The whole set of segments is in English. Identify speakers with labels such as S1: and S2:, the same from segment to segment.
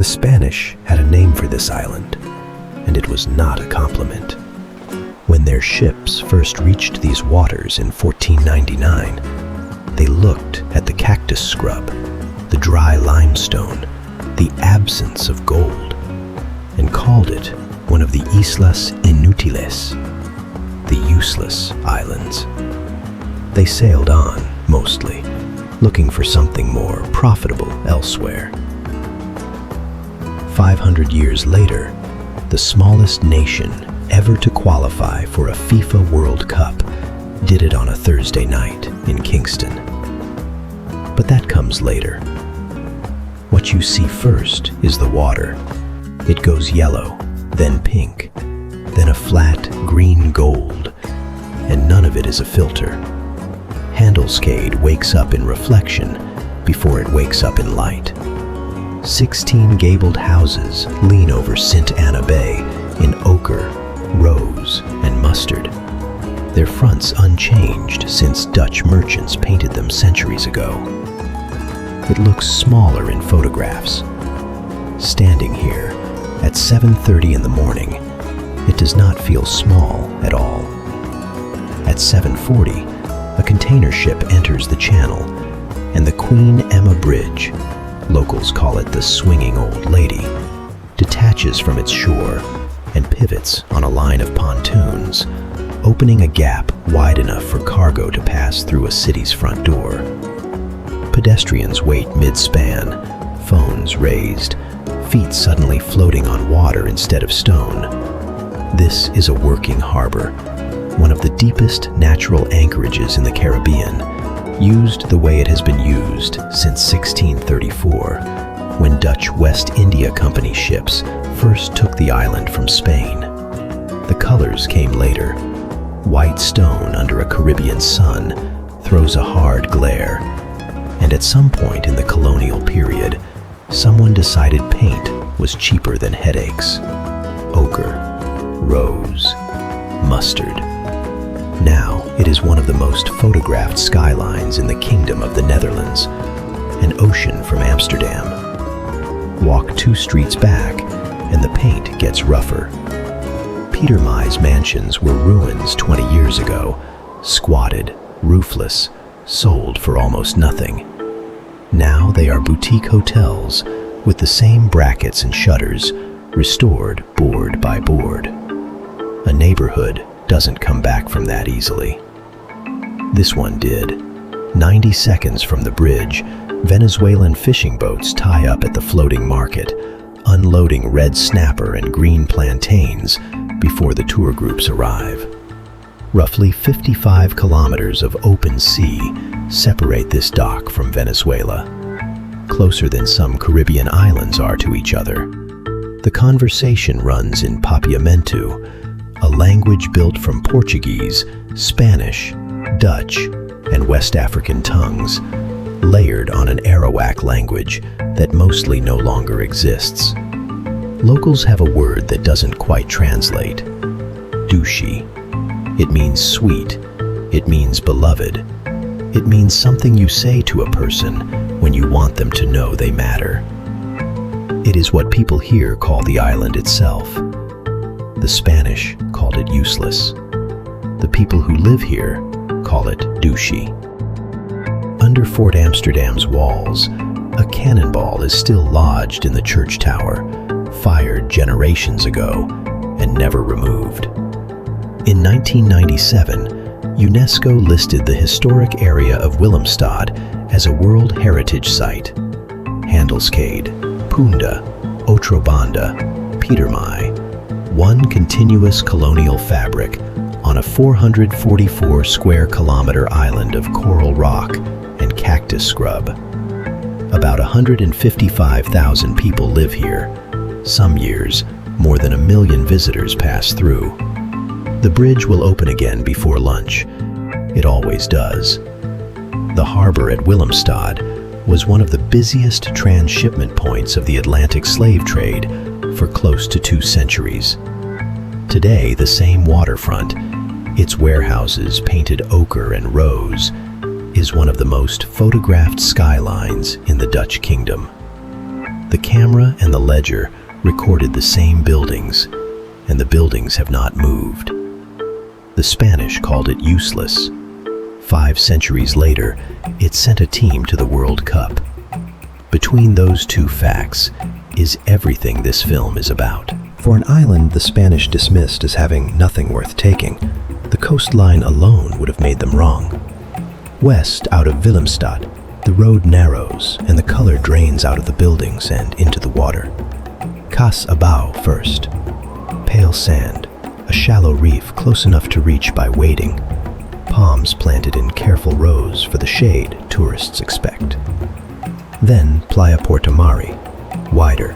S1: The Spanish had a name for this island, and it was not a compliment. When their ships first reached these waters in 1499, they looked at the cactus scrub, the dry limestone, the absence of gold, and called it one of the Islas Inútiles, the useless islands. They sailed on, mostly, looking for something more profitable elsewhere. 500 years later, the smallest nation ever to qualify for a FIFA World Cup did it on a Thursday night in Kingston. But that comes later. What you see first is the water. It goes yellow, then pink, then a flat green gold, and none of it is a filter. Handelscade wakes up in reflection before it wakes up in light. 16 gabled houses lean over St. Anna Bay in ochre, rose, and mustard. Their fronts unchanged since Dutch merchants painted them centuries ago. It looks smaller in photographs. Standing here at 7:30 in the morning, it does not feel small at all. At 7:40, a container ship enters the channel, and the Queen Emma Bridge, locals call it the Swinging Old Lady, detaches from its shore and pivots on a line of pontoons, opening a gap wide enough for cargo to pass through a city's front door. Pedestrians wait mid-span, phones raised, feet suddenly floating on water instead of stone. This is a working harbor, one of the deepest natural anchorages in the Caribbean, used the way it has been used since 1634, when Dutch West India Company ships first took the island from Spain. The colors came later. White stone under a Caribbean sun throws a hard glare, and at some point in the colonial period, someone decided paint was cheaper than headaches. Ochre, rose, mustard. Now it is one of the most photographed skylines in the Kingdom of the Netherlands, an ocean from Amsterdam. Walk 2 streets back, and the paint gets rougher. Pietermaa's mansions were ruins 20 years ago, squatted, roofless, sold for almost nothing. Now they are boutique hotels with the same brackets and shutters, restored board by board. A neighborhood doesn't come back from that easily. This one did. 90 seconds from the bridge, Venezuelan fishing boats tie up at the floating market, unloading red snapper and green plantains before the tour groups arrive. Roughly 55 kilometers of open sea separate this dock from Venezuela, closer than some Caribbean islands are to each other. The conversation runs in Papiamentu, a language built from Portuguese, Spanish, Dutch, and West African tongues, layered on an Arawak language that mostly no longer exists. Locals have a word that doesn't quite translate. Douche. It means sweet. It means beloved. It means something you say to a person when you want them to know they matter. It is what people here call the island itself. The Spanish called it useless. The people who live here call it douche. Under Fort Amsterdam's walls, a cannonball is still lodged in the church tower, fired generations ago and never removed. In 1997, UNESCO listed the historic area of Willemstad as a World Heritage Site. Handelscade, Punda, Otrobanda, Pietermaa, one continuous colonial fabric on a 444 square kilometer island of coral rock and cactus scrub. About 155,000 people live here. Some years, more than 1 million visitors pass through. The bridge will open again before lunch. It always does. The harbor at Willemstad was one of the busiest transshipment points of the Atlantic slave trade for close to 2 centuries. Today, the same waterfront, its warehouses painted ochre and rose, is one of the most photographed skylines in the Dutch kingdom. The camera and the ledger recorded the same buildings, and the buildings have not moved. The Spanish called it useless. 5 centuries later, it sent a team to the World Cup. Between those two facts is everything this film is about. For an island the Spanish dismissed as having nothing worth taking, the coastline alone would have made them wrong. West out of Willemstad, the road narrows and the color drains out of the buildings and into the water. Cas Abao first. Pale sand, a shallow reef close enough to reach by wading. Palms planted in careful rows for the shade tourists expect. Then Playa Portamari, wider.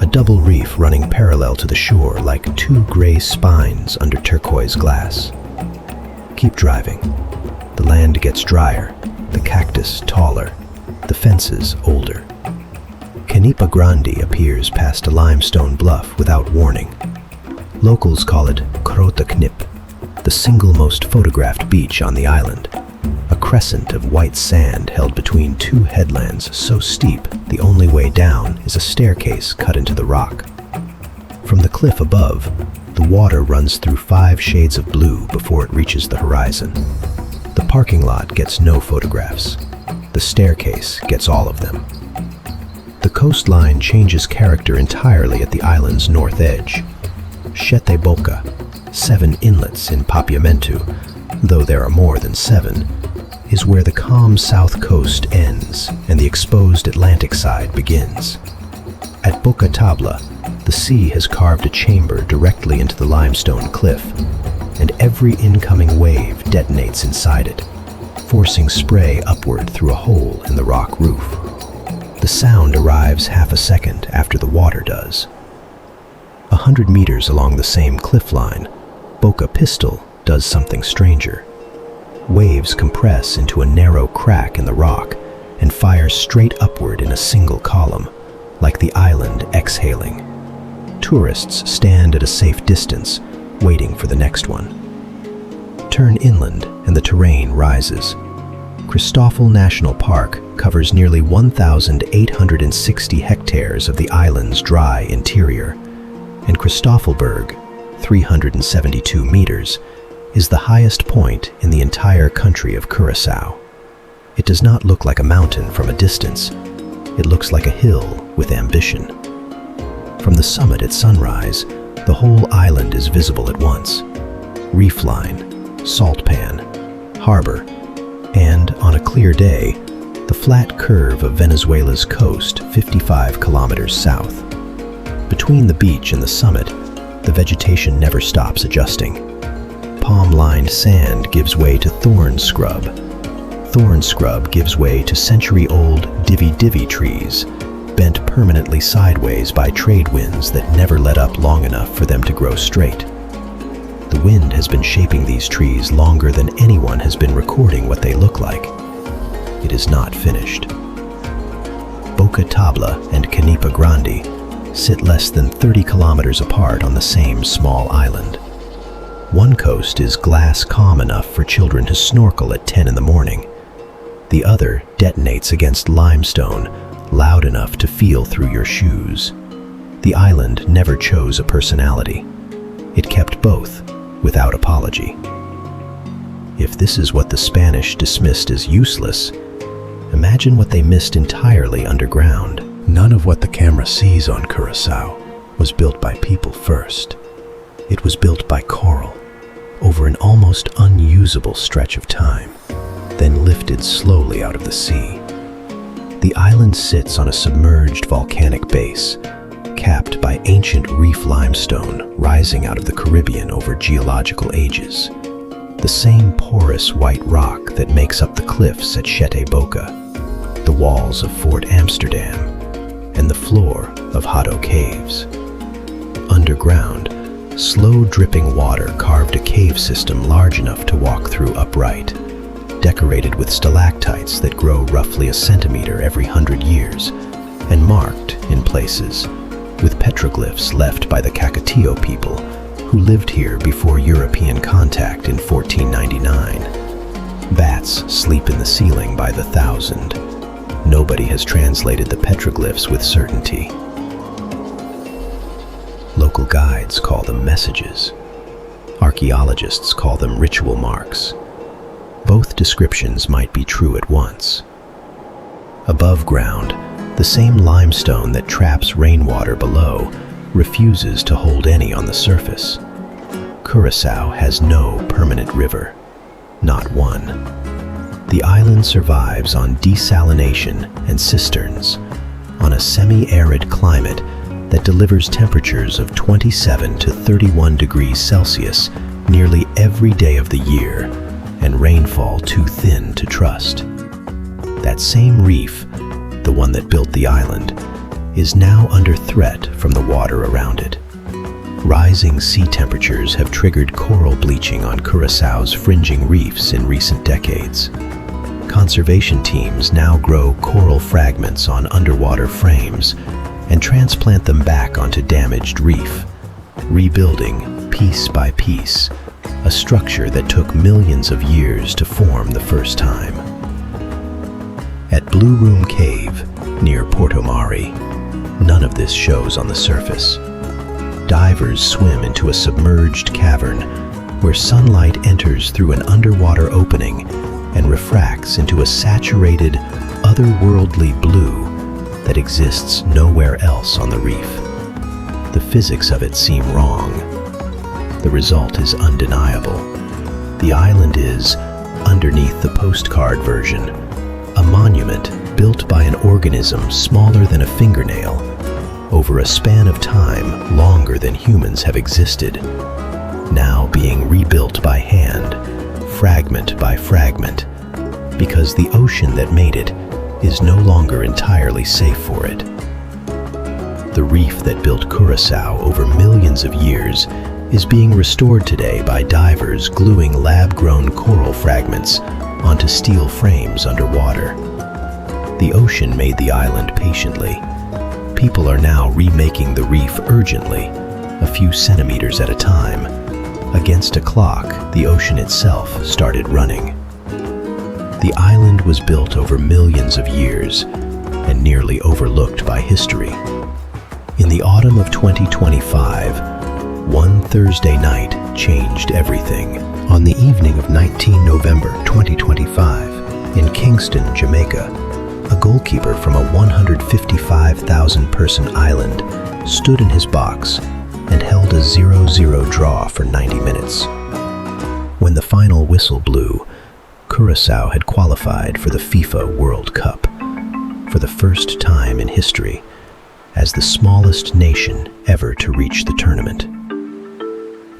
S1: A double reef running parallel to the shore like 2 gray spines under turquoise glass. Keep driving. The land gets drier, the cactus taller, the fences older. Canipa Grande appears past a limestone bluff without warning. Locals call it Knip, the single most photographed beach on the island. A crescent of white sand held between 2 headlands so steep the only way down is a staircase cut into the rock. From the cliff above, the water runs through 5 shades of blue before it reaches the horizon. The parking lot gets no photographs. The staircase gets all of them. The coastline changes character entirely at the island's north edge. Siete Boca, 7 inlets in Papiamentu, though there are more than 7, is where the calm south coast ends and the exposed Atlantic side begins. At Boca Tabla, the sea has carved a chamber directly into the limestone cliff, and every incoming wave detonates inside it, forcing spray upward through a hole in the rock roof. The sound arrives half a second after the water does. 100 meters along the same cliff line, Boca Pistol does something stranger. Waves compress into a narrow crack in the rock and fire straight upward in a single column, like the island exhaling. Tourists stand at a safe distance, waiting for the next one. Turn inland and the terrain rises. Christoffel National Park covers nearly 1,860 hectares of the island's dry interior, and Christoffelberg, 372 meters, is the highest point in the entire country of Curaçao. It does not look like a mountain from a distance. It looks like a hill with ambition. From the summit at sunrise, the whole island is visible at once. Reef line, salt pan, harbor, and, on a clear day, the flat curve of Venezuela's coast 55 kilometers south. Between the beach and the summit, the vegetation never stops adjusting. Palm-lined sand gives way to thorn scrub. Thorn scrub gives way to century-old divvy trees, bent permanently sideways by trade winds that never let up long enough for them to grow straight. The wind has been shaping these trees longer than anyone has been recording what they look like. It is not finished. Boca Tabla and Canipa Grande sit less than 30 kilometers apart on the same small island. One coast is glass calm enough for children to snorkel at 10 in the morning. The other detonates against limestone, loud enough to feel through your shoes. The island never chose a personality. It kept both, without apology. If this is what the Spanish dismissed as useless, imagine what they missed entirely underground. None of what the camera sees on Curaçao was built by people first. It was built by coral, over an almost unusable stretch of time, then lifted slowly out of the sea. The island sits on a submerged volcanic base, capped by ancient reef limestone rising out of the Caribbean over geological ages. The same porous white rock that makes up the cliffs at Siete Boca, the walls of Fort Amsterdam, and the floor of Hado Caves. Underground, slow dripping water carved a cave system large enough to walk through upright, decorated with stalactites that grow roughly a centimeter every 100 years, and marked, in places, with petroglyphs left by the Cacatio people who lived here before European contact in 1499. Bats sleep in the ceiling by the thousand. nobody has translated the petroglyphs with certainty. Local guides call them messages. Archaeologists call them ritual marks. Both descriptions might be true at once. Above ground, the same limestone that traps rainwater below refuses to hold any on the surface. Curaçao has no permanent river, not one. The island survives on desalination and cisterns, on a semi-arid climate that delivers temperatures of 27 to 31 degrees Celsius nearly every day of the year, and rainfall too thin to trust. That same reef, the one that built the island, is now under threat from the water around it. Rising sea temperatures have triggered coral bleaching on Curaçao's fringing reefs in recent decades. Conservation teams now grow coral fragments on underwater frames and transplant them back onto damaged reef, rebuilding piece by piece a structure that took millions of years to form the first time. At Blue Room Cave, near Porto Mari, none of this shows on the surface. Divers swim into a submerged cavern where sunlight enters through an underwater opening and refracts into a saturated, otherworldly blue that exists nowhere else on the reef. The physics of it seem wrong. The result is undeniable. The island is, underneath the postcard version, a monument built by an organism smaller than a fingernail over a span of time longer than humans have existed, now being rebuilt by hand, fragment by fragment, because the ocean that made it is no longer entirely safe for it. The reef that built Curaçao over millions of years is being restored today by divers gluing lab-grown coral fragments onto steel frames underwater. The ocean made the island patiently. People are now remaking the reef urgently, a few centimeters at a time. Against a clock, the ocean itself started running. The island was built over millions of years and nearly overlooked by history. In the autumn of 2025, one Thursday night changed everything. On the evening of 19 November 2025, in Kingston, Jamaica, a goalkeeper from a 155,000-person island stood in his box and held a 0-0 draw for 90 minutes. When the final whistle blew, Curaçao had qualified for the FIFA World Cup for the first time in history as the smallest nation ever to reach the tournament.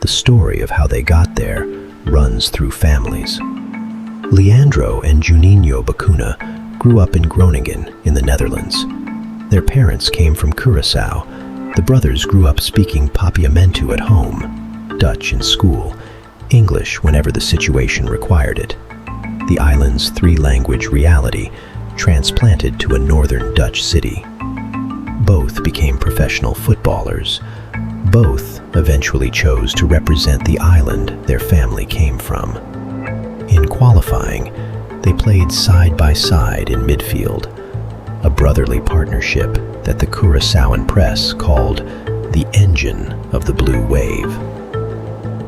S1: The story of how they got there runs through families. Leandro and Juninho Bacuna grew up in Groningen in the Netherlands. Their parents came from Curaçao. The brothers grew up speaking Papiamentu at home, Dutch in school, English whenever the situation required it. The island's three-language reality transplanted to a northern Dutch city. Both became professional footballers. Both eventually chose to represent the island their family came from. In qualifying, they played side by side in midfield, a brotherly partnership that the Curaçaoan press called the engine of the blue wave.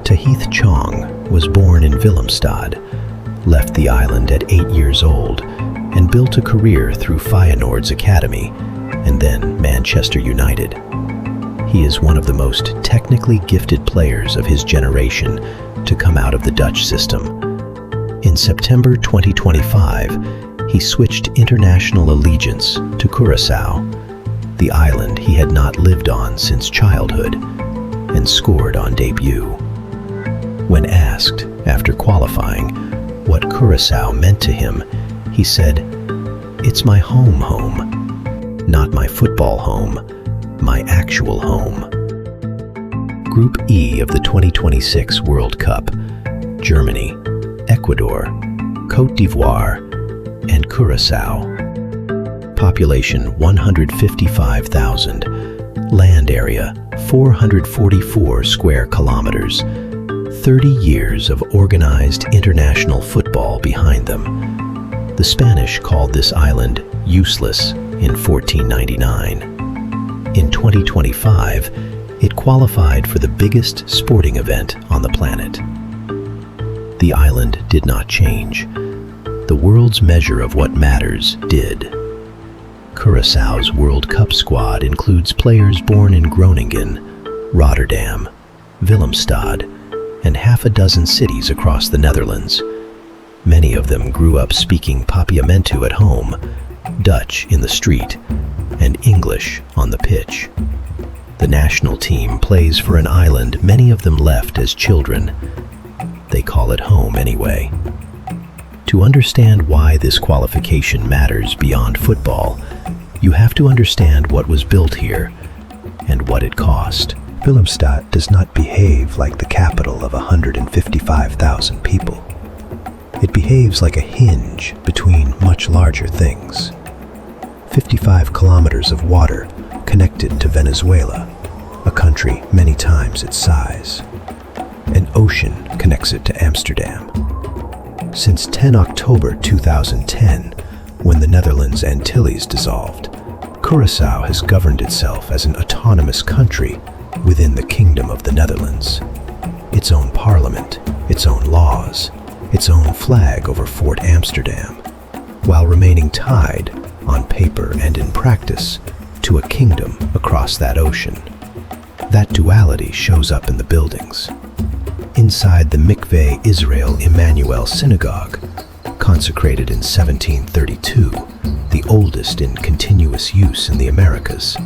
S1: Tahith Chong was born in Willemstad, left the island at 8 years old, and built a career through Feyenoord's academy and then Manchester United. He is one of the most technically gifted players of his generation to come out of the Dutch system. In September 2025, he switched international allegiance to Curaçao, the island he had not lived on since childhood, and scored on debut. When asked, after qualifying, what Curaçao meant to him, he said, "It's my home, not my football home, my actual home." Group E of the 2026 World Cup, Germany, Ecuador, Côte d'Ivoire, and Curaçao. Population 155,000, land area 444 square kilometers, 30 years of organized international football behind them. The Spanish called this island useless in 1499. In 2025, it qualified for the biggest sporting event on the planet. The island did not change. The world's measure of what matters did. Curaçao's World Cup squad includes players born in Groningen, Rotterdam, Willemstad, and half a dozen cities across the Netherlands. Many of them grew up speaking Papiamentu at home, Dutch in the street, and English on the pitch. The national team plays for an island many of them left as children. They call it home anyway. To understand why this qualification matters beyond football, you have to understand what was built here and what it cost.
S2: Willemstad does not behave like the capital of 155,000 people. It behaves like a hinge between much larger things. 55 kilometers of water connected to Venezuela, a country many times its size. An ocean connects it to Amsterdam. Since 10 October 2010, when the Netherlands Antilles dissolved, Curaçao has governed itself as an autonomous country within the Kingdom of the Netherlands. Its own parliament, its own laws, its own flag over Fort Amsterdam, while remaining tied, on paper and in practice, to a kingdom across that ocean. That duality shows up in the buildings. Inside the Mikveh Israel Emmanuel Synagogue, consecrated in 1732, the oldest in continuous use in the Americas,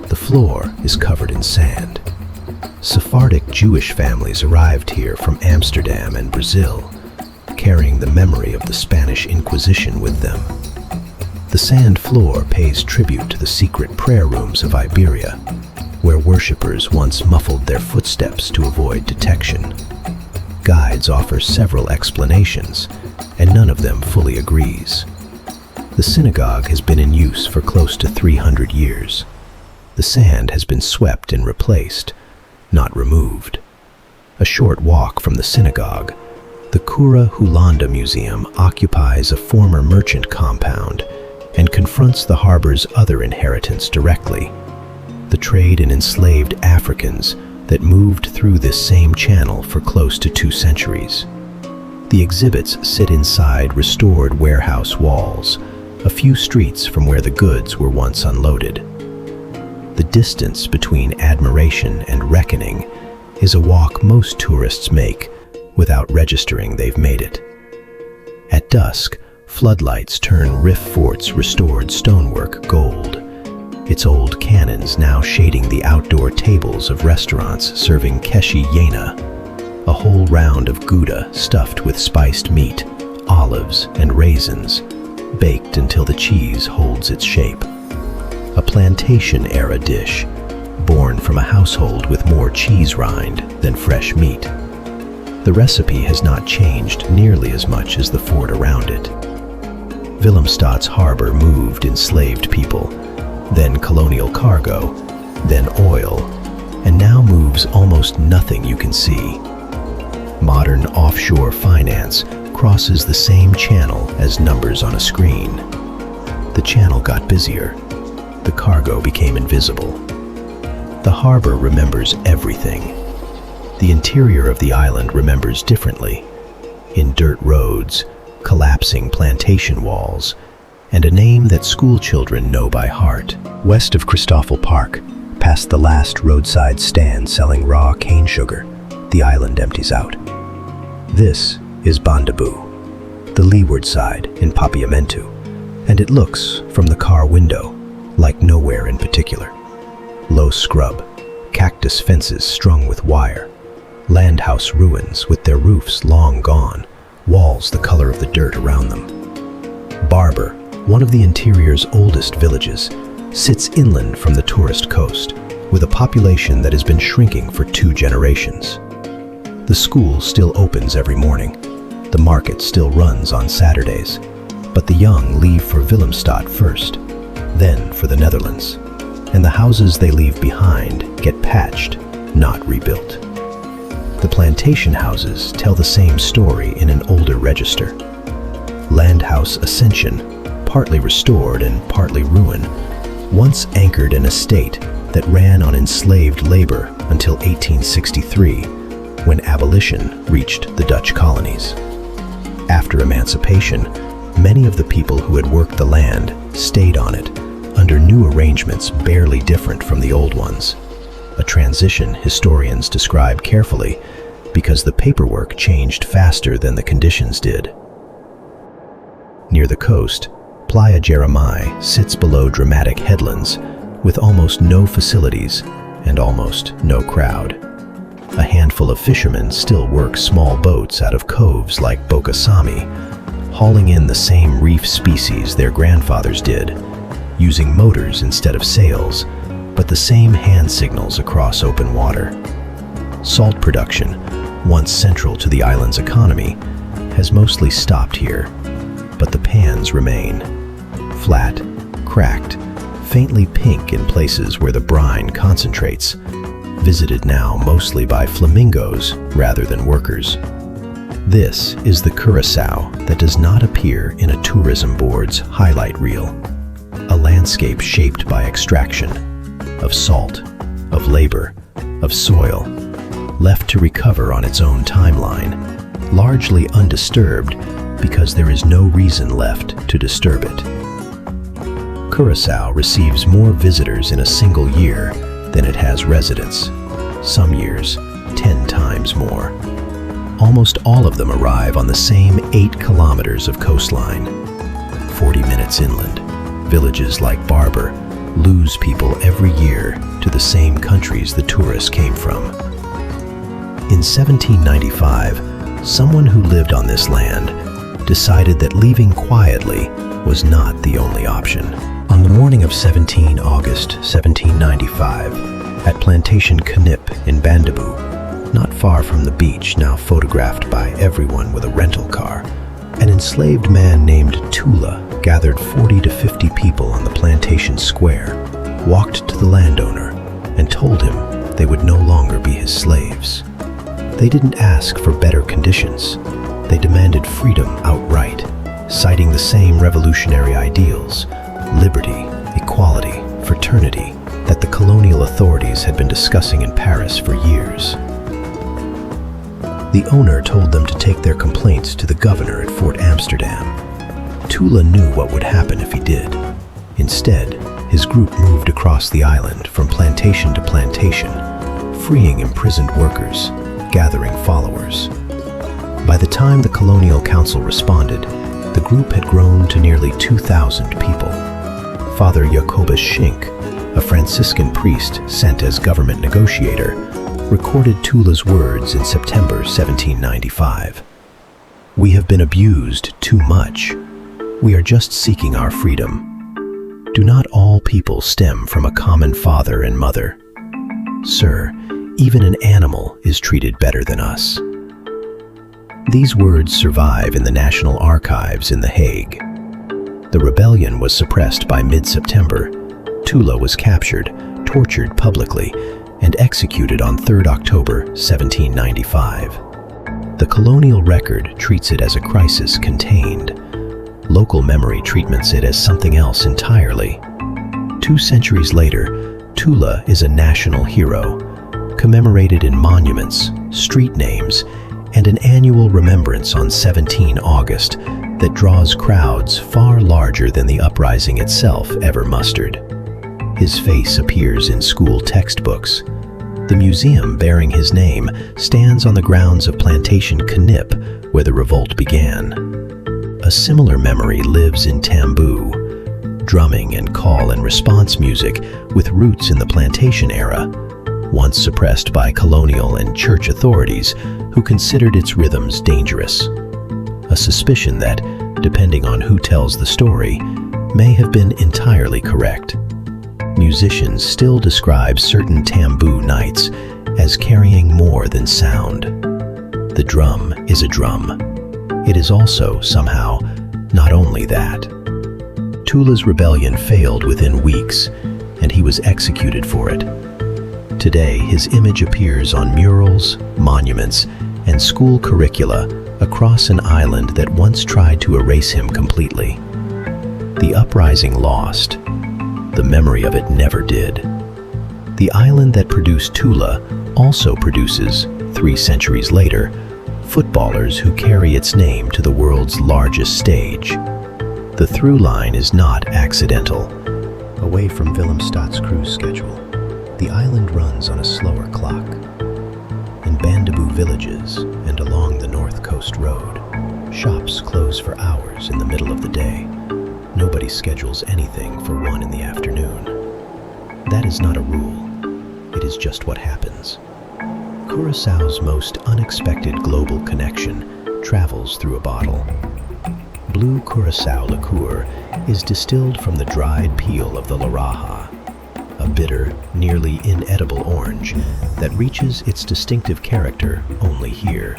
S2: the floor is covered in sand. Sephardic Jewish families arrived here from Amsterdam and Brazil, carrying the memory of the Spanish Inquisition with them. The sand floor pays tribute to the secret prayer rooms of Iberia, where worshippers once muffled their footsteps to avoid detection. Guides offer several explanations, and none of them fully agrees. The synagogue has been in use for close to 300 years. The sand has been swept and replaced, not removed. A short walk from the synagogue, the Cura Hollanda Museum occupies a former merchant compound and confronts the harbor's other inheritance directly, the trade in enslaved Africans that moved through this same channel for close to 2 centuries. The exhibits sit inside restored warehouse walls, a few streets from where the goods were once unloaded. The distance between admiration and reckoning is a walk most tourists make without registering they've made it. At dusk, floodlights turn Riff Fort's restored stonework gold, its old cannons now shading the outdoor tables of restaurants serving keshi yena, a whole round of gouda stuffed with spiced meat, olives, and raisins, baked until the cheese holds its shape. A plantation-era dish, born from a household with more cheese rind than fresh meat. The recipe has not changed nearly as much as the fort around it. Willemstad's harbor moved enslaved people, then colonial cargo, then oil, and now moves almost nothing you can see. Modern offshore finance crosses the same channel as numbers on a screen. The channel got busier. The cargo became invisible. The harbor remembers everything. The interior of the island remembers differently, in dirt roads, collapsing plantation walls, and a name that school children know by heart. West of Christoffel Park, past the last roadside stand selling raw cane sugar, the island empties out. This is Bandabu, the leeward side in Papiamentu, and it looks, from the car window, like nowhere in particular. Low scrub, cactus fences strung with wire, landhouse ruins with their roofs long gone, walls the color of the dirt around them. Barber, one of the interior's oldest villages, sits inland from the tourist coast, with a population that has been shrinking for 2 generations. The school still opens every morning. The market still runs on Saturdays. But the young leave for Willemstad first, then for the Netherlands. And the houses they leave behind get patched, not rebuilt. The plantation houses tell the same story in an older register.
S1: Landhouse Ascension, partly restored and partly ruined, once anchored an estate that ran on enslaved labor until 1863, when abolition reached the Dutch colonies. After emancipation, many of the people who had worked the land stayed on it, under new arrangements barely different from the old ones. A transition historians describe carefully because the paperwork changed faster than the conditions did. Near the coast, Playa Jeremiah sits below dramatic headlands with almost no facilities and almost no crowd. A handful of fishermen still work small boats out of coves like Bokasami, hauling in the same reef species their grandfathers did, using motors instead of sails, but the same hand signals across open water. Salt production, once central to the island's economy, has mostly stopped here, but the pans remain. Flat, cracked, faintly pink in places where the brine concentrates, visited now mostly by flamingos rather than workers. This is the Curaçao that does not appear in a tourism board's highlight reel. A landscape shaped by extraction, of salt, of labor, of soil, left to recover on its own timeline, largely undisturbed because there is no reason left to disturb it. Curaçao receives more visitors in a single year than it has residents, some years 10 times more. Almost all of them arrive on the same 8 kilometers of coastline. 40 minutes inland, villages like Barber lose people every year to the same countries the tourists came from. In 1795, someone who lived on this land decided that leaving quietly was not the only option. On the morning of 17 August 1795, at Plantation Canip in Bandabu, not far from the beach now photographed by everyone with a rental car, an enslaved man named Tula gathered 40 to 50 people on the plantation square, walked to the landowner, and told him they would no longer be his slaves. They didn't ask for better conditions. They demanded freedom outright, citing the same revolutionary ideals, liberty, equality, fraternity, that the colonial authorities had been discussing in Paris for years. The owner told them to take their complaints to the governor at Fort Amsterdam. Tula knew what would happen if he did. Instead, his group moved across the island from plantation to plantation, freeing imprisoned workers, gathering followers. By the time the Colonial Council responded, the group had grown to nearly 2,000 people. Father Jacobus Schenk, a Franciscan priest sent as government negotiator, recorded Tula's words in September 1795. "We have been abused too much. We are just seeking our freedom. Do not all people stem from a common father and mother? Sir, even an animal is treated better than us." These words survive in the National Archives in The Hague. The rebellion was suppressed by mid-September. Tula was captured, tortured publicly, and executed on 3 October 1795. The colonial record treats it as a crisis contained. Local memory treatments it as something else entirely. 2 centuries later, Tula is a national hero, commemorated in monuments, street names, and an annual remembrance on 17 August that draws crowds far larger than the uprising itself ever mustered. His face appears in school textbooks. The museum bearing his name stands on the grounds of Plantation Canip, where the revolt began. A similar memory lives in Tambu, drumming and call and response music with roots in the plantation era, once suppressed by colonial and church authorities who considered its rhythms dangerous. A suspicion that, depending on who tells the story, may have been entirely correct. Musicians still describe certain Tambu nights as carrying more than sound. The drum is a drum. It is also, somehow, not only that. Tula's rebellion failed within weeks, and he was executed for it. Today, his image appears on murals, monuments, and school curricula across an island that once tried to erase him completely. The uprising lost. The memory of it never did. The island that produced Tula also produces, 3 centuries later, footballers who carry its name to the world's largest stage. The through line is not accidental.
S2: Away from Willemstad's cruise schedule, the island runs on a slower clock. In Bandaboo villages and along the North Coast Road, shops close for hours in the middle of the day. Nobody schedules anything for 1 in the afternoon. That is not a rule. It is just what happens. Curaçao's most unexpected global connection travels through a bottle. Blue Curaçao liqueur is distilled from the dried peel of the laraja, a bitter, nearly inedible orange that reaches its distinctive character only here,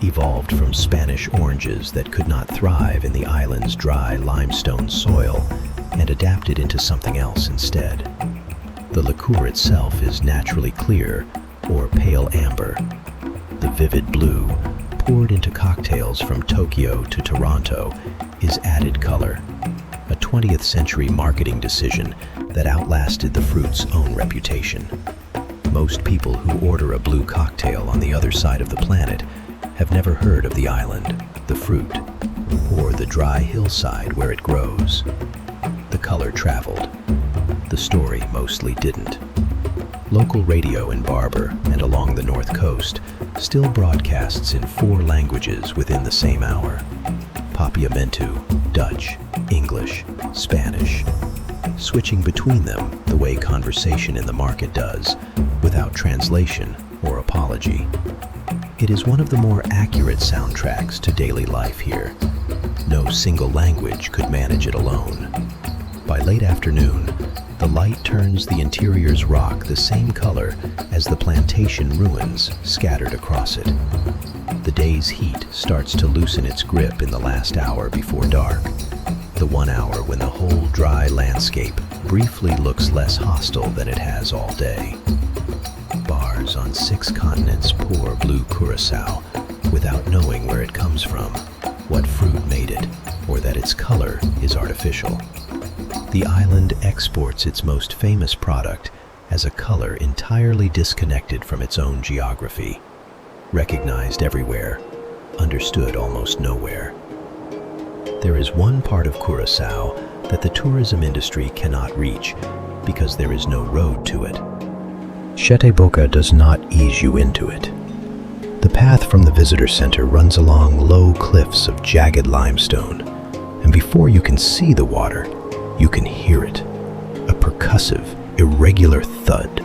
S2: evolved from Spanish oranges that could not thrive in the island's dry limestone soil and adapted into something else instead. The liqueur itself is naturally clear or pale amber. The vivid blue, poured into cocktails from Tokyo to Toronto, is added color, a 20th century marketing decision that outlasted the fruit's own reputation. Most people who order a blue cocktail on the other side of the planet have never heard of the island, the fruit, or the dry hillside where it grows. The color traveled. The story mostly didn't. Local radio in Barber and along the North Coast still broadcasts in 4 languages within the same hour. Papiamentu, Dutch, English, Spanish. Switching between them the way conversation in the market does, without translation or apology. It is one of the more accurate soundtracks to daily life here. No single language could manage it alone. By late afternoon, the light turns the interior's rock the same color as the plantation ruins scattered across it. The day's heat starts to loosen its grip in the last hour before dark, the 1 hour when the whole dry landscape briefly looks less hostile than it has all day. Bars on 6 continents pour blue Curaçao without knowing where it comes from, what fruit made it, or that its color is artificial. The island exports its most famous product as a color entirely disconnected from its own geography, recognized everywhere, understood almost nowhere. There is one part of Curaçao that the tourism industry cannot reach because there is no road to it. Chete Boca does not ease you into it. The path from the visitor center runs along low cliffs of jagged limestone, and before you can see the water, you can hear it, a percussive, irregular thud,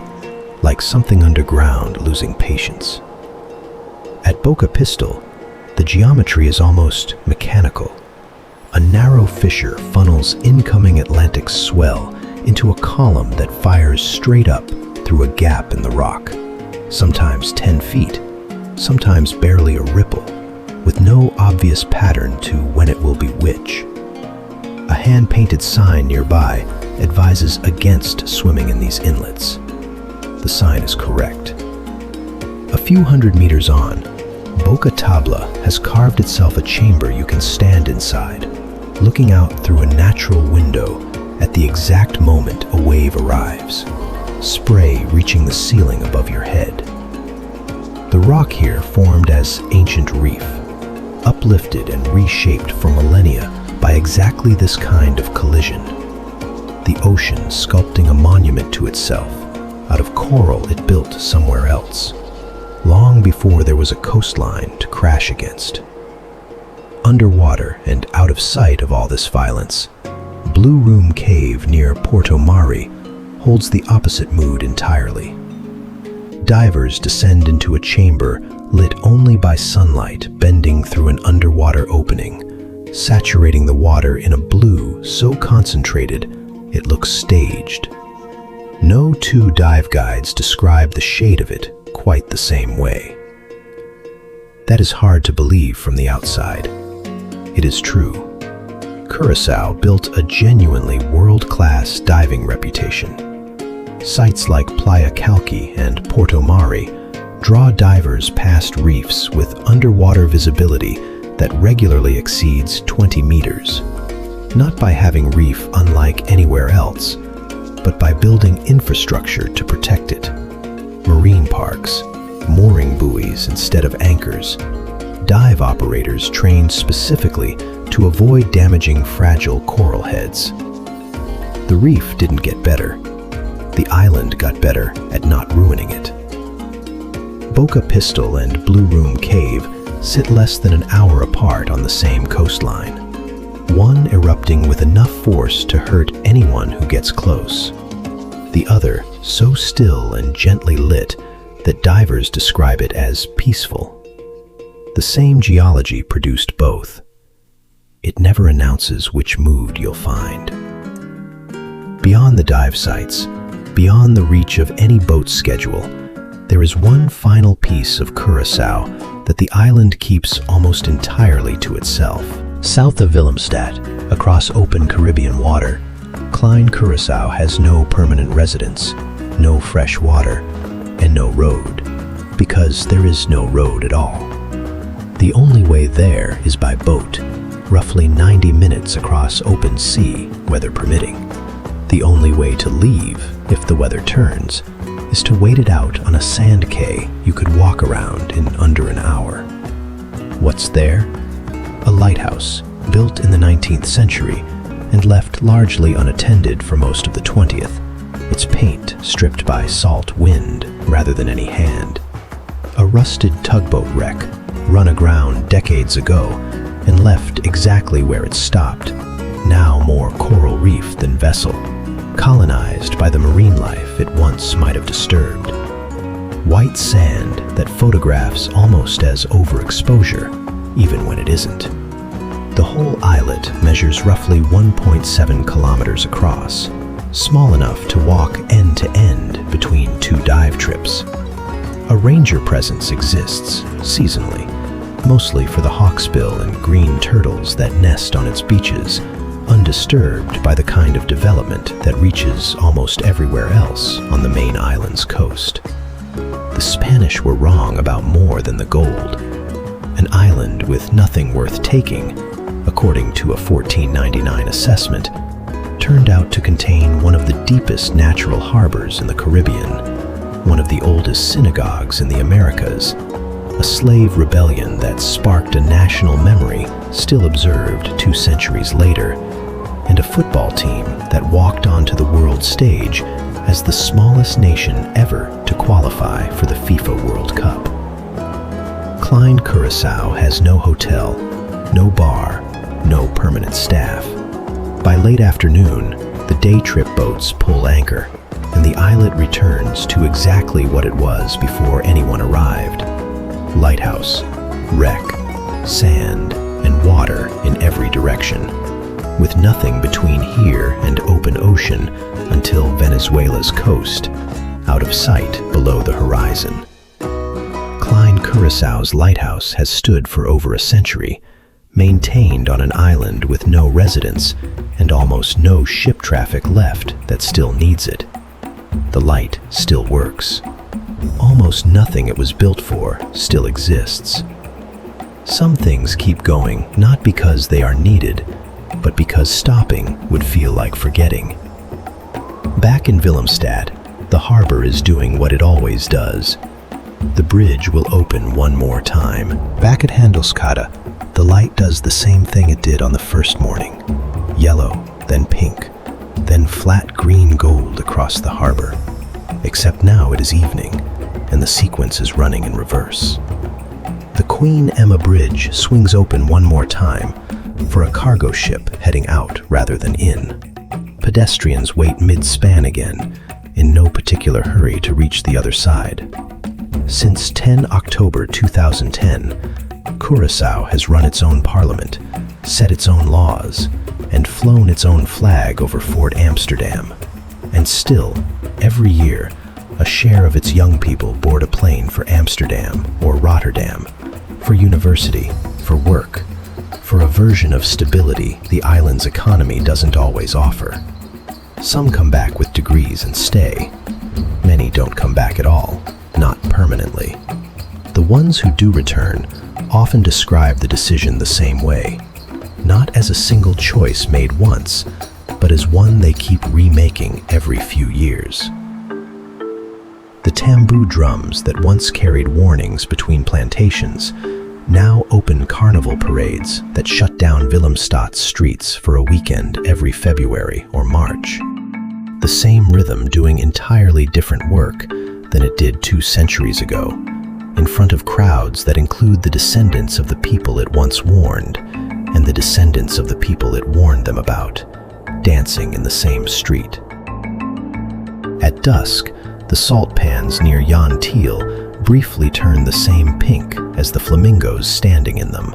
S2: like something underground losing patience. At Boca Pistol, the geometry is almost mechanical. A narrow fissure funnels incoming Atlantic swell into a column that fires straight up through a gap in the rock, sometimes 10 feet, sometimes barely a ripple, with no obvious pattern to when it will be which. A hand-painted sign nearby advises against swimming in these inlets. The sign is correct. A few hundred meters on, Boca Tabla has carved itself a chamber you can stand inside, looking out through a natural window at the exact moment a wave arrives, spray reaching the ceiling above your head. The rock here formed as ancient reef, uplifted and reshaped for millennia by exactly this kind of collision. The ocean sculpting a monument to itself out of coral it built somewhere else, long before there was a coastline to crash against. Underwater and out of sight of all this violence, Blue Room Cave near Porto Mari holds the opposite mood entirely. Divers descend into a chamber lit only by sunlight bending through an underwater opening, saturating the water in a blue so concentrated it looks staged. No 2 dive guides describe the shade of it quite the same way. That is hard to believe from the outside. It is true. Curaçao built a genuinely world-class diving reputation. Sites like Playa Calqui and Porto Mari
S1: draw divers past reefs with underwater visibility that regularly exceeds 20 meters. Not by having reef unlike anywhere else, but by building infrastructure to protect it. Marine parks, mooring buoys instead of anchors, dive operators trained specifically to avoid damaging fragile coral heads. The reef didn't get better. The island got better at not ruining it. Boca Pistol and Blue Room Cave sit less than an hour apart on the same coastline, one erupting with enough force to hurt anyone who gets close. The other so still and gently lit that divers describe it as peaceful. The same geology produced both. It never announces which mood you'll find. Beyond the dive sites, beyond the reach of any boat schedule, there is one final piece of Curaçao that the island keeps almost entirely to itself. South of Willemstad, across open Caribbean water, Klein Curaçao has no permanent residents, no fresh water, and no road, because there is no road at all. The only way there is by boat, roughly 90 minutes across open sea, weather permitting. The only way to leave, if the weather turns, is to wait it out on a sand quay you could walk around in under an hour. What's there? A lighthouse, built in the 19th century and left largely unattended for most of the 20th, its paint stripped by salt wind rather than any hand. A rusted tugboat wreck, run aground decades ago and left exactly where it stopped, now more coral reef than vessel, colonized by the marine life it once might have disturbed. White sand that photographs almost as overexposure, even when it isn't. The whole islet measures roughly 1.7 kilometers across, small enough to walk end to end between two dive trips. A ranger presence exists, seasonally, mostly for the hawksbill and green turtles that nest on its beaches, undisturbed by the kind of development that reaches almost everywhere else on the main island's coast. The Spanish were wrong about more than the gold. An island with nothing worth taking, according to a 1499 assessment, turned out to contain one of the deepest natural harbors in the Caribbean, one of the oldest synagogues in the Americas, a slave rebellion that sparked a national memory still observed 2 centuries later, and a football team that walked onto the world stage as the smallest nation ever to qualify for the FIFA World Cup. Klein Curaçao has no hotel, no bar, no permanent staff. By late afternoon, the day trip boats pull anchor, and the islet returns to exactly what it was before anyone arrived. Lighthouse, wreck, sand, and water in every direction, with nothing between here and open ocean until Venezuela's coast, out of sight below the horizon. Klein Curaçao's lighthouse has stood for over a century, maintained on an island with no residents and almost no ship traffic left that still needs it. The light still works. Almost nothing it was built for still exists. Some things keep going not because they are needed, but because stopping would feel like forgetting. Back in Willemstad, the harbor is doing what it always does. The bridge will open one more time. Back at Handelskade, the light does the same thing it did on the first morning. Yellow, then pink, then flat green gold across the harbor. Except now it is evening, and the sequence is running in reverse. The Queen Emma Bridge swings open one more time for a cargo ship heading out rather than in. Pedestrians wait mid-span again, in no particular hurry to reach the other side. Since 10 October 2010, Curaçao has run its own parliament, set its own laws, and flown its own flag over Fort Amsterdam. And still, every year, a share of its young people board a plane for Amsterdam or Rotterdam, for university, for work, for a version of stability the island's economy doesn't always offer. Some come back with degrees and stay. Many don't come back at all, not permanently. ones who do return often describe the decision the same way, not as a single choice made once, but as one they keep remaking every few years. The tambour drums that once carried warnings between plantations now open carnival parades that shut down Willemstad's streets for a weekend every February or March. The same rhythm doing entirely different work than it did 2 centuries ago, in front of crowds that include the descendants of the people it once warned and the descendants of the people it warned them about, dancing in the same street. At dusk, the salt pans near Jan Thiel briefly turn the same pink as the flamingos standing in them,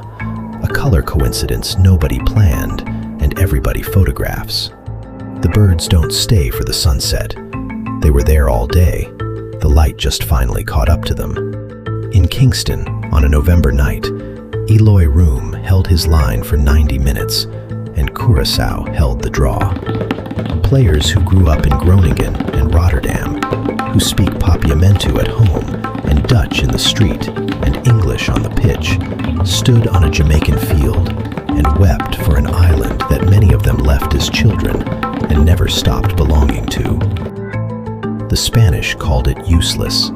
S1: a color coincidence nobody planned and everybody photographs. The birds don't stay for the sunset. They were there all day. The light just finally caught up to them. In Kingston, on a November night, Eloy Room held his line for 90 minutes, and Curaçao held the draw. Players who grew up in Groningen and Rotterdam, who speak Papiamentu at home and Dutch in the street and English on the pitch, stood on a Jamaican field and wept for an island that many of them left as children and never stopped belonging to. The Spanish called it useless.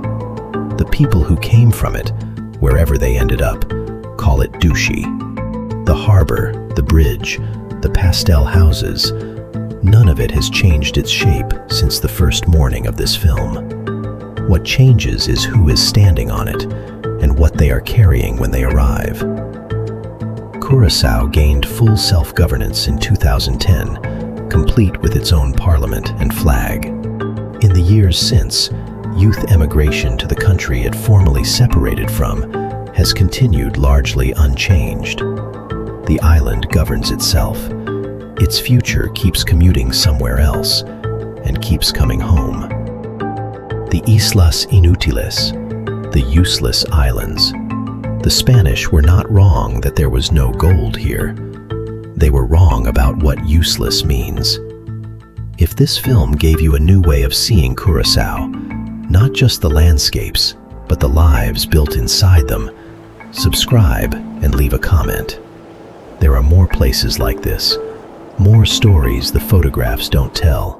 S1: The people who came from it, wherever they ended up, call it douchey. The harbor, the bridge, the pastel houses, none of it has changed its shape since the first morning of this film. What changes is who is standing on it and what they are carrying when they arrive. Curaçao gained full self-governance in 2010, complete with its own parliament and flag. In the years since, youth emigration to the country it formally separated from has continued largely unchanged. The island governs itself. Its future keeps commuting somewhere else and keeps coming home. The Islas Inútiles, the useless islands. The Spanish were not wrong that there was no gold here. They were wrong about what useless means. If this film gave you a new way of seeing Curaçao, not just the landscapes, but the lives built inside them, subscribe and leave a comment. There are more places like this, more stories the photographs don't tell.